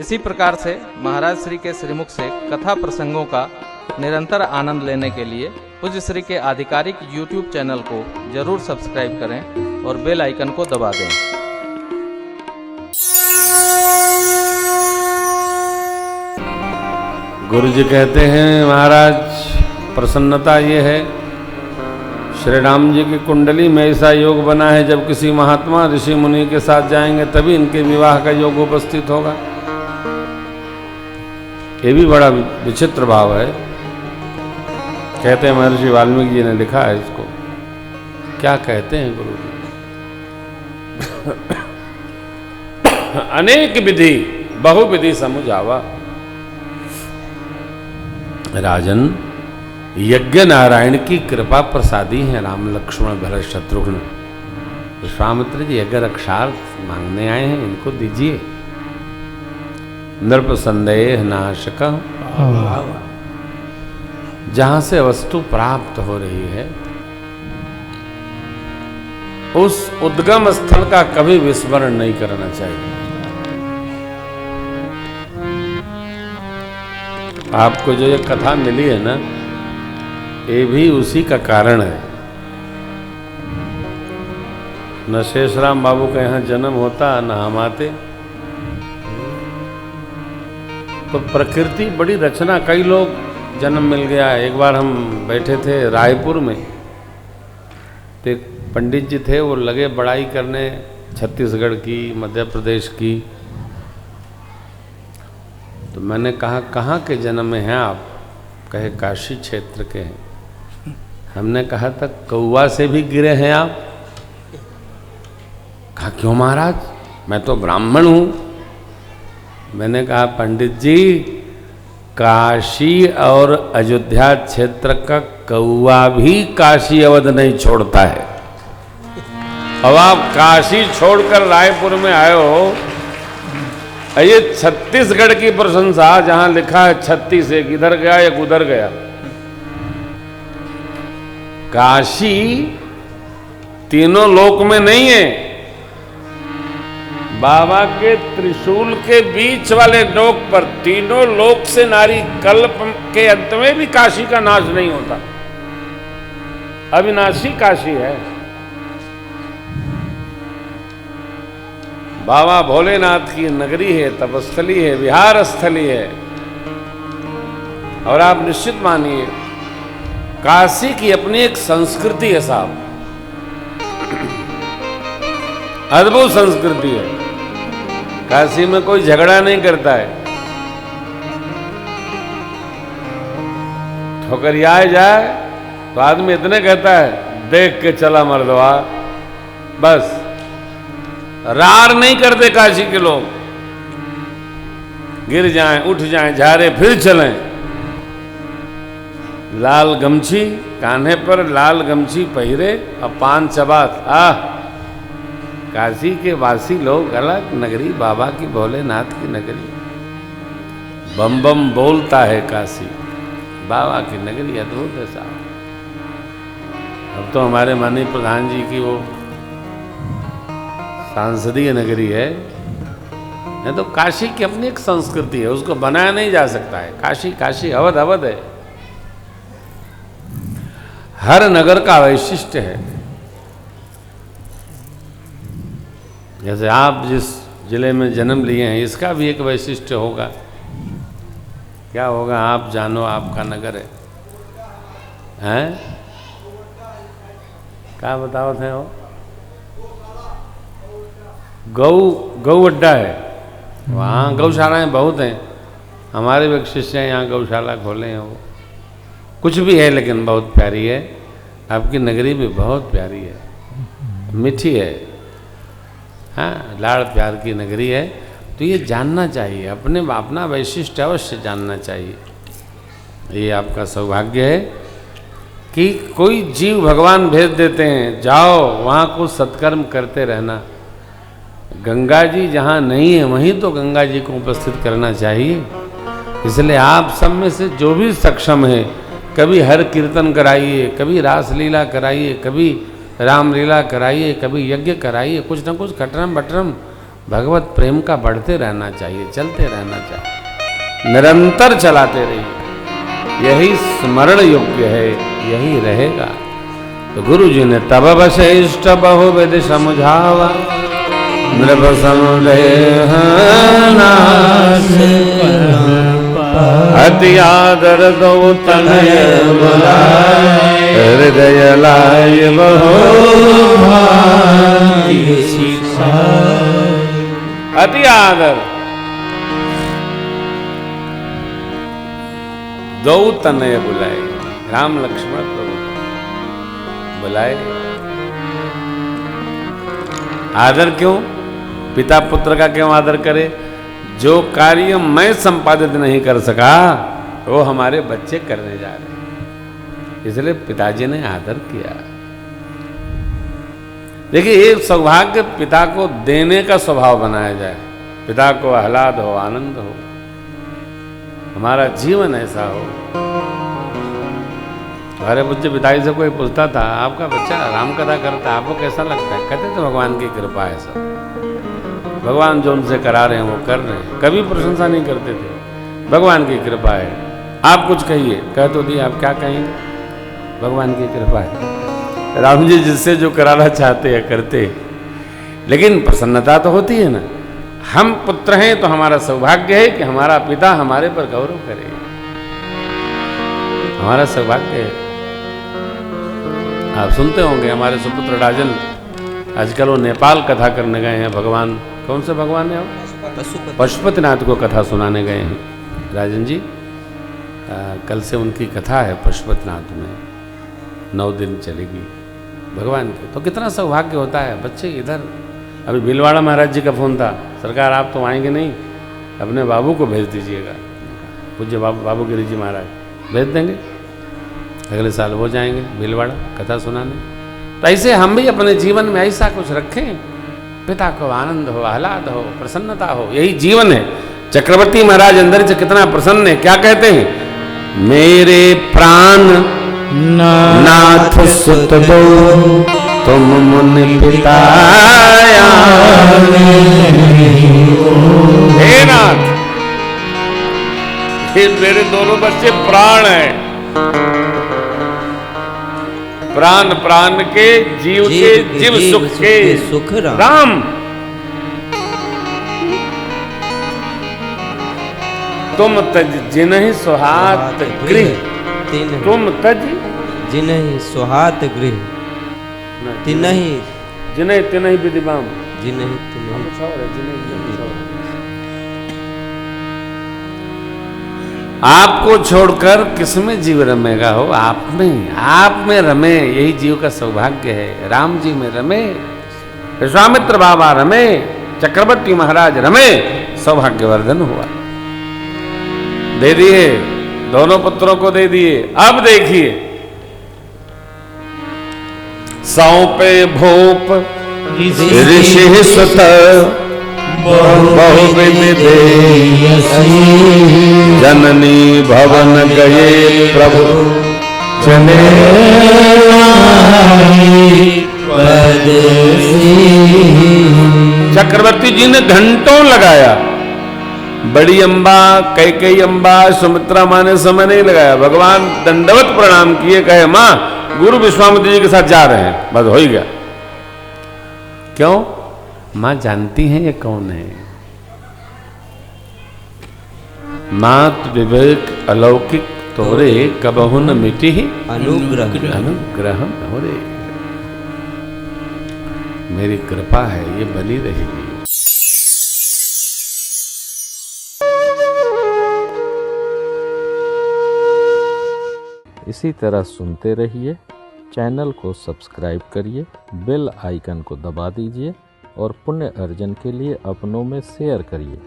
इसी प्रकार से महाराज श्री के श्रीमुख से कथा प्रसंगों का निरंतर आनंद लेने के लिए पूज्य श्री के आधिकारिक YouTube चैनल को जरूर सब्सक्राइब करें और बेल आइकन को दबा दें। गुरु जी कहते हैं, महाराज प्रसन्नता ये है, श्री राम जी की कुंडली में ऐसा योग बना है, जब किसी महात्मा ऋषि मुनि के साथ जाएंगे तभी इनके विवाह का योग उपस्थित होगा। ये भी बड़ा विचित्र भाव है। कहते हैं महर्षि वाल्मीकि जी ने लिखा है इसको। क्या कहते हैं गुरु जी? अनेक विधि बहुविधि समुझावा। राजन, यज्ञ नारायण की कृपा प्रसादी है राम लक्ष्मण भरत शत्रुघ्न। विश्वामित्र जी यज्ञ रक्षार्थ मांगने आए हैं, इनको दीजिए। नृप संदेह नाशक, जहां से वस्तु प्राप्त हो रही है उस उद्गम स्थल का कभी विस्मरण नहीं करना चाहिए। आपको जो ये कथा मिली है ना, ये भी उसी का कारण है। न शेषराम बाबू का यहाँ जन्म होता न हम आते। तो प्रकृति बड़ी रचना, कई लोग जन्म मिल गया। एक बार हम बैठे थे रायपुर में, तो एक पंडित जी थे, वो लगे बड़ाई करने छत्तीसगढ़ की, मध्य प्रदेश की। तो मैंने कहा, कहाँ के जन्म में हैं आप? कहे काशी क्षेत्र के हैं। हमने कहा था कौवा से भी गिरे हैं आप? कहा क्यों महाराज, मैं तो ब्राह्मण हूं। मैंने कहा पंडित जी, काशी और अयोध्या क्षेत्र का कौवा भी काशी अवध नहीं छोड़ता है। अब आप काशी छोड़कर रायपुर में आए हो, ये छत्तीसगढ़ की प्रशंसा, जहां लिखा है 36, एक इधर गया एक उधर गया। काशी तीनों लोक में नहीं है। बाबा के त्रिशूल के बीच वाले नोक पर तीनों लोक से नारी कल्प के अंत में भी काशी का नाश नहीं होता। अविनाशी काशी है। बाबा भोलेनाथ की नगरी है, तपस्थली है, विहार स्थली है। और आप निश्चित मानिए, काशी की अपनी एक संस्कृति है साहब, अद्भुत संस्कृति है। काशी में कोई झगड़ा नहीं करता है। ठोकरियाए जाए तो आदमी इतने कहता है, देख के चला मर्दवा, बस। रार नहीं करते काशी के लोग। गिर जाएं, उठ जाएं, झारे फिर चलें। लाल गमछी कान्हे पर, लाल गमछी पहिरे और पान चबात। काशी के वासी लोग अलग, नगरी बाबा की, भोलेनाथ की नगरी। बम बम बोलता है काशी, बाबा की नगरी अद्भुत है साहब। अब तो हमारे माननीय प्रधान जी की वो सांसदीय नगरी है। नहीं तो काशी की अपनी एक संस्कृति है, उसको बनाया नहीं जा सकता है। काशी काशी, अवध अवध है। हर नगर का वैशिष्ट्य है। जैसे आप जिस जिले में जन्म लिए हैं, इसका भी एक वैशिष्ट्य होगा। क्या होगा आप जानो, आपका नगर है। हैं? क्या बताओ थे वो? गौ अड्डा है वहाँ। गौशालाएं बहुत हैं। हमारे भी एक शिष्य हैं यहाँ गौशाला खोले हैं। वो कुछ भी है लेकिन बहुत प्यारी है। आपकी नगरी भी बहुत प्यारी है, मीठी है। हाँ, लाड़ प्यार की नगरी है। तो ये जानना चाहिए, अपना वैशिष्ट अवश्य जानना चाहिए। ये आपका सौभाग्य है कि कोई जीव भगवान भेज देते हैं, जाओ वहाँ कुछ सत्कर्म करते रहना। गंगा जी जहाँ नहीं है वहीं तो गंगा जी को उपस्थित करना चाहिए। इसलिए आप सब में से जो भी सक्षम है, कभी हर कीर्तन कराइए, कभी रासलीला कराइए, कभी रामलीला कराइए, कभी यज्ञ कराइए, कुछ ना कुछ खटरम बटरम भगवत प्रेम का बढ़ते रहना चाहिए, चलते रहना चाहिए, निरंतर चलाते रहिए, यही स्मरण योग्य है, यही रहेगा। तो गुरु जी ने तब वशिष्ठ बहुविध समझावा, नृप समुदेह नाश, अति आदर दो तनय बुलाए, हृदय लाय बहु अति आदर दो तनय बुलाए, राम लक्ष्मण प्रभु बुलाए। आदर क्यों? पिता पुत्र का क्यों आदर करे? जो कार्य मैं संपादित नहीं कर सका वो हमारे बच्चे करने जा रहे हैं, इसलिए पिताजी ने आदर किया। देखिए, ये सौभाग्य पिता को देने का स्वभाव बनाया जाए, पिता को आह्लाद हो, आनंद हो, हमारा जीवन ऐसा हो। हमारे पूज्य पिताजी से कोई पूछता था, आपका बच्चा राम कथा करता है, आपको कैसा लगता है? कहते थे भगवान की कृपा है सब, भगवान जो उनसे करा रहे हैं वो कर रहे हैं। कभी प्रशंसा नहीं करते थे, भगवान की कृपा है। आप कुछ कहिए, कह तो दिए, आप क्या कहेंगे? भगवान की कृपा है। राम जी जिससे जो कराना चाहते हैं करते, लेकिन प्रसन्नता तो होती है ना। हम पुत्र हैं तो हमारा सौभाग्य है कि हमारा पिता हमारे पर गौरव करे, हमारा सौभाग्य है। आप सुनते होंगे हमारे सुपुत्र राजन आजकल वो नेपाल कथा करने गए हैं। भगवान, कौन से भगवान है वो? पशुपतिनाथ को कथा सुनाने गए हैं राजन जी। कल से उनकी कथा है पशुपतिनाथ में, 9 दिन चलेगी भगवान की। तो कितना सौभाग्य होता है। बच्चे इधर, अभी भीलवाड़ा महाराज जी का फोन था, सरकार आप तो आएंगे नहीं, अपने बाबू को भेज दीजिएगा। पूज्य बाबू गिरी जी महाराज भेज देंगे, अगले साल वो जाएंगे भीलवाड़ा कथा सुनाने। तो ऐसे हम भी अपने जीवन में ऐसा कुछ रखें, पिता को आनंद हो, आह्लाद हो, प्रसन्नता हो, यही जीवन है। चक्रवर्ती महाराज अंदर से कितना प्रसन्न है, क्या कहते हैं? मेरे प्राण नाथ सुत दो तुम मुनि पिताया, हे नाथ, ये मेरे दोनों बच्चे प्राण हैं, प्राण प्राण के, जीव के जीव सुख के सुख राम। तुम तज जिन्हि सुहात गृह, तुम तज जिन्हि सुहात गृह, तिन्हि जिन्हि तिन्हि विधिवाम, जिन्हि आपको छोड़कर किसमें जीव रमेगा हो? आप में रमे, यही जीव का सौभाग्य है। राम जी में रमे, विश्वामित्र बाबा रमे, चक्रवर्ती महाराज रमे, सौभाग्यवर्धन हुआ। दे दिए, दोनों पुत्रों को दे दिए। अब देखिए, सौंपे भूप ऋषि सुत बहुविध जननी भवन गए प्रभु चले चक्रवर्ती जी ने घंटों लगाया। बड़ी अम्बा, कैकेयी अम्बा, सुमित्रा माँ ने समय नहीं लगाया। भगवान दंडवत प्रणाम किए, कहे माँ गुरु विश्वामित्र जी के साथ जा रहे हैं, बस हो ही गया। क्यों? माँ जानती हैं ये कौन है। मात विवेक अलौकिक तोरे कबहु न मिटी अनुग्रह अनुग्रह होरे। मेरी कृपा है, ये बनी रहेगी। इसी तरह सुनते रहिए, चैनल को सब्सक्राइब करिए, बेल आइकन को दबा दीजिए और पुण्य अर्जन के लिए अपनों में शेयर करिए।